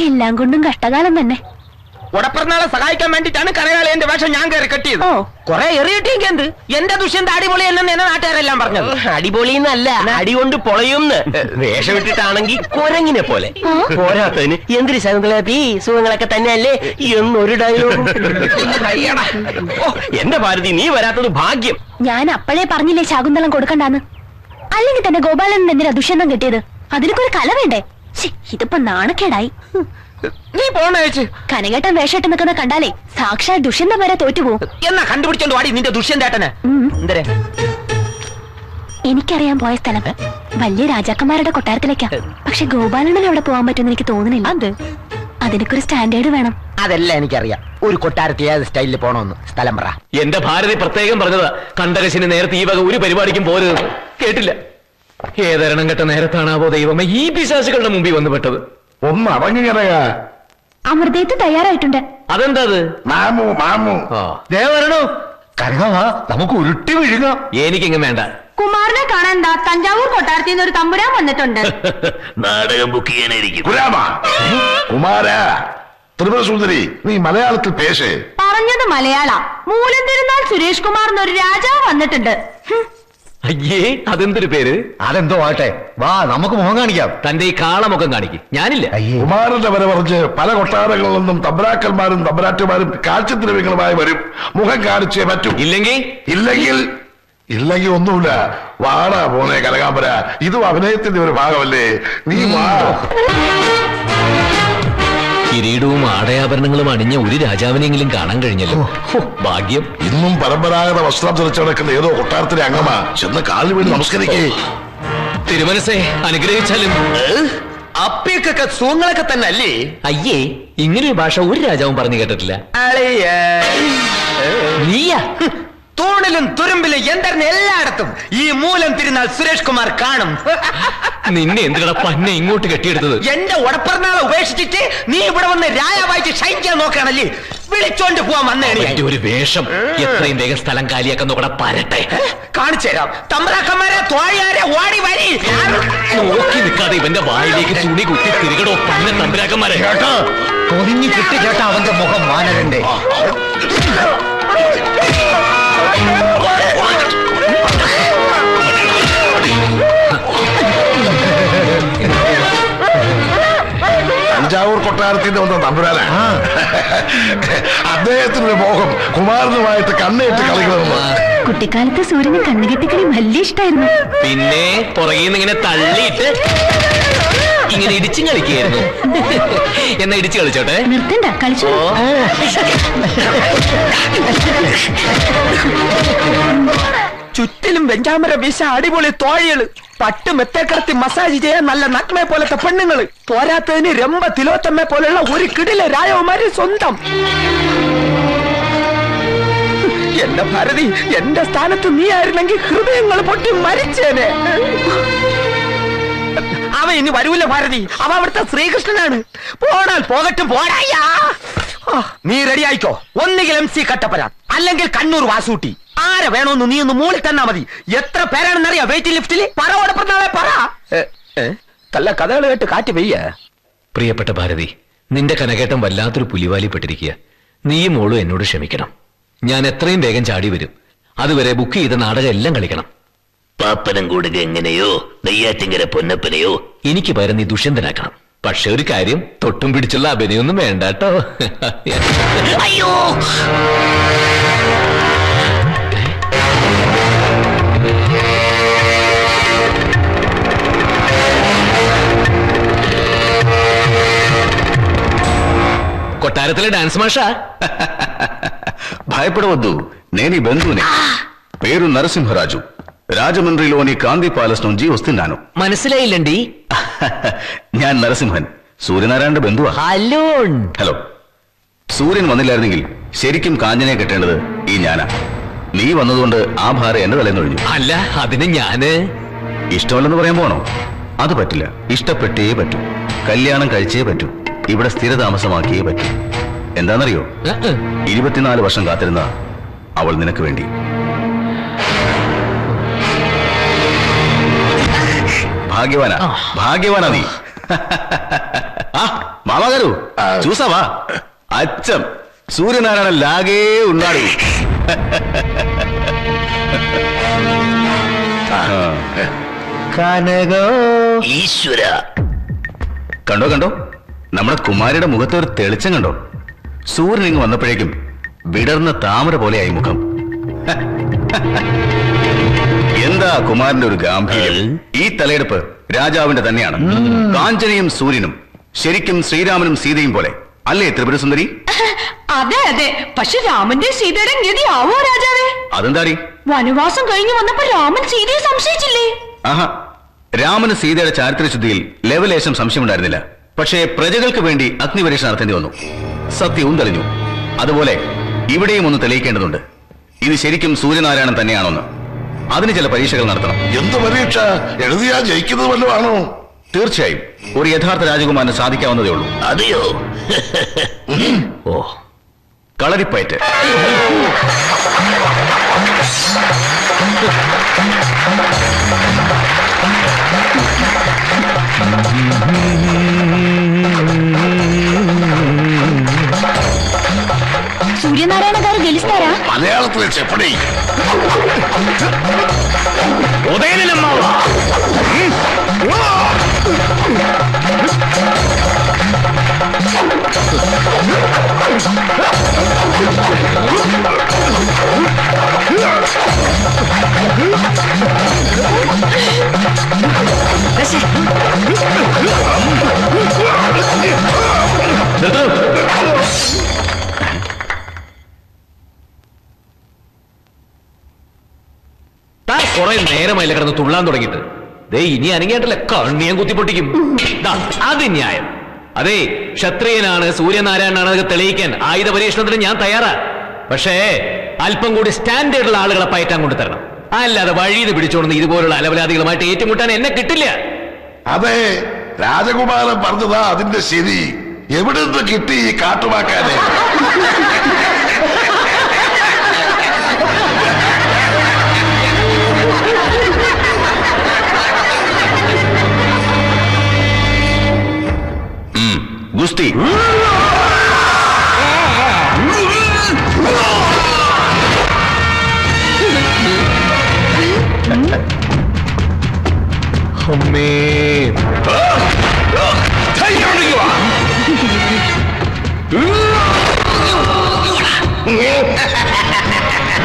എല്ലാം കൊണ്ടും കഷ്ടകാലം തന്നെ. ഉടപ്പിറന്നാളെ സഹായിക്കാൻ വേണ്ടിട്ടാണ് കരകാളയന്റെ വേഷം ഞാൻ കയറി കെട്ടിയത്. കൊറേ എറിയിട്ടെങ്കിൽ എന്ത്, എന്റെ ദുഷ്യന്റെ അടിപൊളി എന്നെ നാട്ടുകാരെല്ലാം പറഞ്ഞത്. അടിപൊളിന്നല്ല, അടി കൊണ്ട് പൊളയുംന്ന്. വേഷം ഇട്ടിട്ടാണെങ്കിൽ കുരങ്ങിനെ പോലെ. പോരാത്തതിന് എന്തൊരു ശകുന്തളാപ്പി, സുഖങ്ങളൊക്കെ തന്നെയല്ലേ എന്നൊരു ഡയലോഗും. എന്റെ ഭാരതി, നീ വരാത്തത് ഭാഗ്യം. ഞാൻ അപ്പോഴേ പറഞ്ഞില്ലേ ശാകുന്തളം കൊടുക്കണ്ടാന്ന്. അല്ലെങ്കിൽ തന്നെ ഗോപാലൻ എന്തിനാ ദുഷ്യന്തം കിട്ടിയത്? അതിനൊക്കെ ഒരു കല വേണ്ടേ? ഇതിപ്പോ നാണക്കേടായി. നീ പോണേച്ച് കനകേട്ടൻ വേഷമിട്ട് നിൽക്കുന്ന കണ്ടാലേ സാക്ഷാൽ ദുഷ്യന്തം വരെ തോറ്റുപോകും. എന്നാ കണ്ടുപിടിച്ചോണ്ട് വാടി നിന്റെ ദുഷ്യന്തേട്ടനെ. എന്തരെ? എനിക്കറിയാൻ പോയ സ്ഥലം വലിയ രാജാക്കന്മാരുടെ കൊട്ടാരത്തിലേക്കാ. പക്ഷെ ഗോപാലണ്ണൻ അവിടെ പോകാൻ പറ്റുമെന്ന് എനിക്ക് തോന്നുന്നില്ല. അതിനൊക്കെ ഒരു സ്റ്റാൻഡേർഡ് വേണം. അതെല്ലാം എനിക്കറിയാം. ഒരു കൊട്ടാരത്തിൽ ഏത് സ്റ്റൈലിൽ പോണോന്ന് സ്ഥലം പറ. എന്റെ ഭാരതി പ്രത്യേകം പറഞ്ഞതാ, കണ്ടകശിന് നേരത്തെ ഈ വക ഒരു പരിപാടിക്കും പോരുത്. കേട്ടില്ല. ഏതരണം കെട്ട നേരത്താണാവോ ദൈവമേ ഈ പിശാചുകളുടെ മുമ്പിൽ വന്നു പെട്ടത്. ഒന്ന് അടങ്ങിക്കണയാ. അമൃതയത്ത് തയ്യാറായിട്ടുണ്ട്. അതെന്താ അത്? മാമു മാമു ദേവരണോ കരകാ, നമുക്ക് ഉരുട്ടി വിഴുങ്ങാം. എനിക്കിങ്ങ് വേണ്ട. കുമാരനെ കാണാൻ തഞ്ചാവൂർ കൊട്ടാരത്തിൽ നിന്ന് ഒരു തമ്പുരാൻ വന്നിട്ടുണ്ട്. നാടകം ബുക്ക് ചെയ്യാനായിരിക്കും. കുമാര ത്രിപുര സുന്ദരി, നീ മലയാളത്തിൽ പേശേ. പറഞ്ഞത് മലയാള. മൂലം തിരുനാൾ സുരേഷ് കുമാർ എന്നൊരു രാജാവ് വന്നിട്ടുണ്ട്. അയ്യേ, അതെന്തൊരു പേര്? അതെന്തോ ആട്ടെ, വാ നമുക്ക് മുഖം കാണിക്കാം. തന്റെ ഈ കാളമുഖം കാണിക്കും. ഞാനില്ല. കുമാരന്റെ വരെ പറഞ്ഞ് പല കൊട്ടാരങ്ങളിൽ നിന്നും തമ്പരാക്കന്മാരും തമ്പരാട്ടിമാരും കാഴ്ചദ്രവ്യങ്ങളുമായി വരും. മുഖം കാണിച്ചേ പറ്റൂ. ഇല്ലെങ്കിൽ ഒന്നുമില്ല. വാടാ പോനെ കനകാംബര, ഇതും അഭിനയത്തിന്റെ ഒരു ഭാഗമല്ലേ. നീ വാ. കിരീടവും ആടയാഭരണങ്ങളും അണിഞ്ഞ ഒരു രാജാവിനെങ്കിലും കാണാൻ കഴിഞ്ഞല്ലോ. ഭാഗ്യം. ഇന്നും പരമ്പരാഗത വസ്ത്രം ധരിച്ചു നടക്കുന്ന ഏതോ കൊട്ടാരത്തിലെ അംഗമാ. ചെന്ന് കാലിൽ വീണ് നമസ്കരിക്കേ. തിരുമനസേ, അനുഗ്രഹിച്ചാലും. അപ്പിയൊക്കെ സുഖങ്ങളൊക്കെ തന്നെ അല്ലേ? അയ്യേ, ഇങ്ങനൊരു ഭാഷ ഒരു രാജാവും പറഞ്ഞു കേട്ടിട്ടില്ല. നീയാ? തൂണിലും തുരുമ്പിലും എന്തറിഞ്ഞ എല്ലായിടത്തും ഈ മൂലം തിരുനാൾ സുരേഷ് കുമാർ കാണും. നിന്നെ എന്തിനാ പന്നെ ഇങ്ങോട്ട് കെട്ടിയെടുത്തത്? എന്റെ ഉടപ്പിറന്നാളെ ഉപേക്ഷിച്ചിട്ട് നീ ഇവിടെ വന്ന് രാജാവായിട്ട് ക്ഷയിക്കാൻ നോക്കുകയാണല്ലേ? വിളിച്ചോണ്ട് പോവാൻ വന്നേണി. ഒരു വേഷം എത്രയും വേഗം സ്ഥലം കാലിയാക്കാൻ നോക്കട പരട്ടെ. കാണിച്ചു തരാം. തമ്പ്രാക്കന്മാരെ തോഴിയാരെ ഓടി വരി. നോക്കി നിൽക്കാതെ ഇവന്റെ വായിലേക്ക് തുണി കുത്തി തിരികടോ പന്ന തമ്പ്രാക്കന്മാരെ. ചേട്ടാ പൊതിഞ്ഞു കിട്ടി ചേട്ടാ അവന്റെ മുഖം വാനരന്റെ. തഞ്ചാവൂർ കൊട്ടാരത്തിന്റെ ഒന്നും തമ്പുരാനാ. അദ്ദേഹത്തിനൊരു മോഹം കുമാരനുമായിട്ട് കണ്ണേറ്റ് കളിക്കണമെന്ന്. കുട്ടിക്കാലത്ത് സൂര്യന് കണ്ണുകെട്ടിക്കളി വലിയ ഇഷ്ടായിരുന്നു. പിന്നെ പുറകിന്ന് ഇങ്ങനെ തള്ളിയിട്ട് ഇങ്ങനെ ഇടിച്ചും കളിക്കുകയായിരുന്നു. എന്നാ ഇടിച്ചു കളിച്ചോട്ടെ. നിർത്തണ്ട, കളിച്ചോ. ചുറ്റിലും വെഞ്ചാമര വീശ അടിപൊളി തോഴികള്, പട്ട് മെത്തേക്കടത്തി മസാജ് ചെയ്യാൻ നല്ല നഗ്മയെ പോലത്തെ പെണ്ണുങ്ങള്, പോരാത്തതിന് രംഭ തിലോത്തമ്മയെ പോലുള്ള ഒരു കിടിലെ രാജകുമാരി സ്വന്തം. എന്റെ ഭാരതി, എന്റെ സ്ഥാനത്ത് നീ ആയിരുന്നെങ്കിൽ ഹൃദയങ്ങൾ പൊട്ടി മരിച്ചേനെ. അവ ഇനി വരൂല ഭാരതി, അവ അവിടുത്തെ ശ്രീകൃഷ്ണനാണ്. പോണാൽ പോകട്ടും പോരായ്യാ. നീ റെഡി ആയിക്കോ. ഒന്നുകിൽ MC കട്ടപ്പന, അല്ലെങ്കിൽ കണ്ണൂർ വാസൂട്ടി. ആരെ വേണോന്ന് നീ ഒന്ന് മൂളി തന്നാ മതി. എത്ര പേരാണെന്നറിയാ വെയിറ്റ് ലിഫ്റ്റില്? പറ പറ. കല്ല കഥകൾ കേട്ട് കാറ്റ് പെയ്യ. പ്രിയപ്പെട്ട ഭാരതി, നിന്റെ കനകേട്ടം വല്ലാത്തൊരു പുലിവാലിപ്പെട്ടിരിക്കുക. നീയും മോളും എന്നോട് ക്ഷമിക്കണം. ഞാൻ എത്രയും വേഗം ചാടി വരും. അതുവരെ ബുക്ക് ചെയ്ത നാടകം എല്ലാം കളിക്കണം. പാപ്പനം കൂടുക എങ്ങനെയോ നെയ്യാറ്റിങ്കര പൊന്നപ്പനെയോ എനിക്ക് പകരം നീ ദുഷ്യന്തനാക്കണം. പക്ഷെ ഒരു കാര്യം, തൊട്ടും പിടിച്ചുള്ള അഭിനയൊന്നും വേണ്ട കേട്ടോ. അയ്യോ, కొట్టారతలే డాన్స్ మాషా. భయపడవద్దు, నేనీ బంధువుని. పేరు నరసింహరాజు. రాజమండ్రిలోని కాంతి పాలస్ నుంచి వస్తున్నాను. മനസ്സിലായില്ലണ്ടി. ഞാൻ നരസിംഹൻ, സൂര്യനാരായണന്റെ ബന്ധുവാ. ഹലോ. സൂര്യൻ വന്നില്ലായിരുന്നെങ്കിൽ ശരിക്കും കാഞ്ചനെ കെട്ടേണ്ടത് ഈ ഞാനാ. നീ വന്നതുകൊണ്ട് ആ ഭാരം എന്റെ തലേന്നൊഴിഞ്ഞു. അല്ല, അതിന് ഞാന് ഇഷ്ടമല്ലെന്ന് പറയാൻ പോണോ? അത് പറ്റില്ല. ഇഷ്ടപ്പെട്ടേ പറ്റൂ. കല്യാണം കഴിച്ചേ പറ്റൂ. ഇവിടെ സ്ഥിരതാമസമാക്കിയേ പറ്റൂ. എന്താണെന്നറിയോ? 24 വർഷം കാത്തിരുന്ന അവൾ നിനക്ക് വേണ്ടി. ഭാഗ്യവാനാ നീ. చూసావా అచ్చం సూర్యనారాయణ లాగే ఉన్నాడు. ഈശ്വര കണ്ടോ കണ്ടോ നമ്മുടെ കുമാരിയുടെ മുഖത്ത് ഒരു തെളിച്ചം കണ്ടോ? സൂര്യൻ ഇങ്ങ് വന്നപ്പോഴേക്കും വിടർന്ന താമര പോലെയായി മുഖം. എന്താ കുമാരന്റെ ഒരു ഗാംഭീര്യം! ഈ തലയെടുപ്പ് രാജാവിന്റെ തന്നെയാണ്. കാഞ്ചനയും സൂര്യനും ശരിക്കും ശ്രീരാമനും സീതയും പോലെ അല്ലേ ത്രിപുരസുന്ദരി? അതെ അതെ. പക്ഷെ രാമന്റെ സീതയുടെ ഗതി ആവോ രാജാവേ? അതെന്താടി? വനവാസം കഴിഞ്ഞു വന്നപ്പോ രാമൻ സീതയെ സംശയിച്ചില്ലേ? ആഹാ, രാമന് സീതയുടെ ചാരിത്രശുദ്ധിയിൽ ലെവലേശം സംശയമുണ്ടായിരുന്നില്ല. പക്ഷേ പ്രജകൾക്ക് വേണ്ടി അഗ്നിപരീക്ഷ നടത്തേണ്ടി വന്നു. സത്യവും തെളിഞ്ഞു. അതുപോലെ ഇവിടെയും ഒന്ന് തെളിയിക്കേണ്ടതുണ്ട്. ഇത് ശരിക്കും സൂര്യനാരായണൻ തന്നെയാണോന്ന്. അതിന് ചില പരീക്ഷകൾ നടത്തണം. എന്ത് പരീക്ഷ? എഴുതിയാ ജയിക്കുന്നത് വല്ലതാണോ? തീർച്ചയായും ഒരു യഥാർത്ഥ രാജകുമാരന് സാധിക്കാവുന്നതേ ഉള്ളൂ. അതെയോ? ഓ, കളരിപ്പയറ്റ്. సూర్యనారాయణ గారు గెలుస్తారా? మలయాళത്തിലെ చెప్పడి. കുറെ നേരമായില്ല കിടന്ന് തുള്ളാൻ തുടങ്ങിയിട്ട്. ദേ ഇനി അനങ്ങിയായിട്ടല്ല കണ്ണിയാൻ കുത്തിപ്പൊട്ടിക്കും. അത് ന്യായം. അതെ, ക്ഷത്രിയനാണ് സൂര്യനാരായണനാണ് അതൊക്കെ തെളിയിക്കാൻ ആയുധ പരീക്ഷണത്തിന് ഞാൻ തയ്യാറാ. പക്ഷേ അല്പം കൂടി സ്റ്റാൻഡേർഡുള്ള ആളുകളെ പയറ്റാൻ കൊണ്ടു തരണം. അല്ലാതെ വഴിയിൽ പിടിച്ചോടുന്ന ഇതുപോലുള്ള അലവലാദികളുമായിട്ട് ഏറ്റുമുട്ടാൻ എന്നെ കിട്ടില്ല. അതെ, രാജകുമാരൻ പറഞ്ഞതാ അതിന്റെ ശരി. എവിടെ നിന്ന് കിട്ടി ഈ കാട്ടുവാക്കാനെ? ഗുസ്തി. അമ്മേ,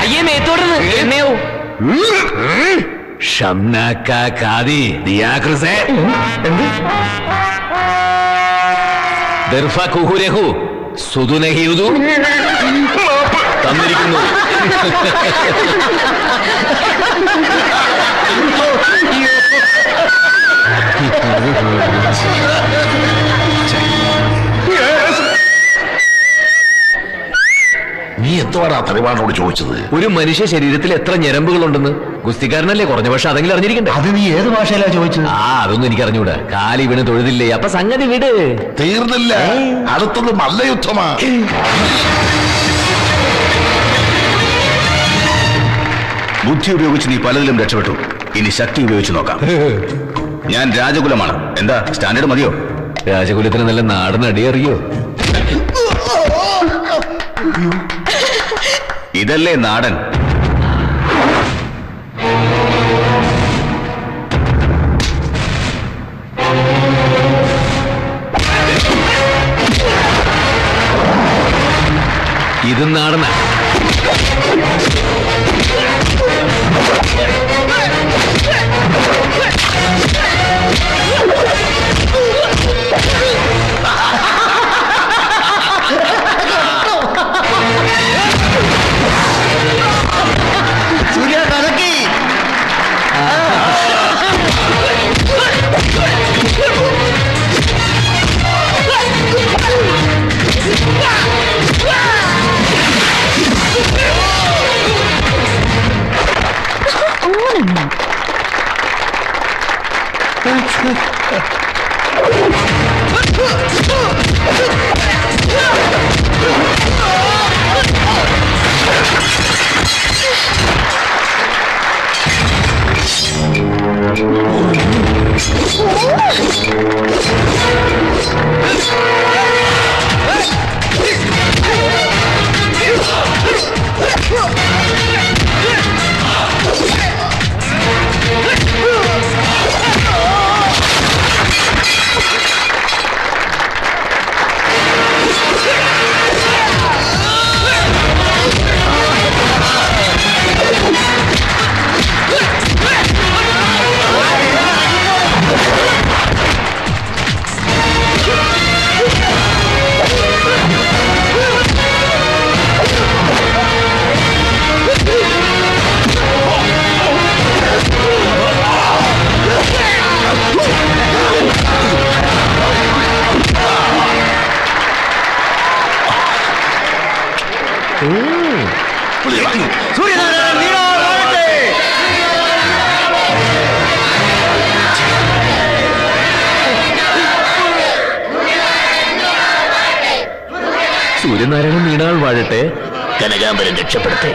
അയ്യേ മേത്തോടുന്ന് എന്നെയോ ഷംനാക്കാതി ദിയാക്രിസേ ദർഫ കുഹുരഹു സുദുനഹിയുദു തന്നിരിക്കുന്നു. നീ എന്തോടാ തലവാനോട് ചോദിച്ചത്? ഒരു മനുഷ്യ ശരീരത്തിൽ എത്ര ഞരമ്പുകളുണ്ടെന്ന് ഗുസ്തിക്കാരനല്ലേ കുറഞ്ഞ പക്ഷെ അതെങ്കിലും അറിഞ്ഞിരിക്കണ്ടേ? അത് നീ ഏത് ഭാഷയിലാ ചോദിച്ചത്? അതൊന്നും എനിക്ക് അറിഞ്ഞൂടാ. കാലി വീണ് തൊഴുതില്ലേ, അപ്പൊ സംഗതി വിട്. തീർന്നില്ല, അടുത്തത് മല്ലയുദ്ധമാ. ബുദ്ധി ഉപയോഗിച്ച് നീ പലതിലും രക്ഷപ്പെട്ടു. ഇനി ശക്തി ഉപയോഗിച്ച് നോക്കാം. ഞാൻ രാജകുലമാണ്. എന്താ സ്റ്റാൻഡേർഡ് മതിയോ? രാജകുലത്തിന് നല്ല നാടൻ അടിയറിയോ? ഇതല്ലേ നാടൻ. ഇത് നാടനാ. സൂര്യനാരായണൻ നീണാൾ വാഴട്ടെ. സൂര്യനാരായണൻ നീണാൾ വാഴട്ടെ. കനകാംബരം രക്ഷപ്പെടട്ടെ.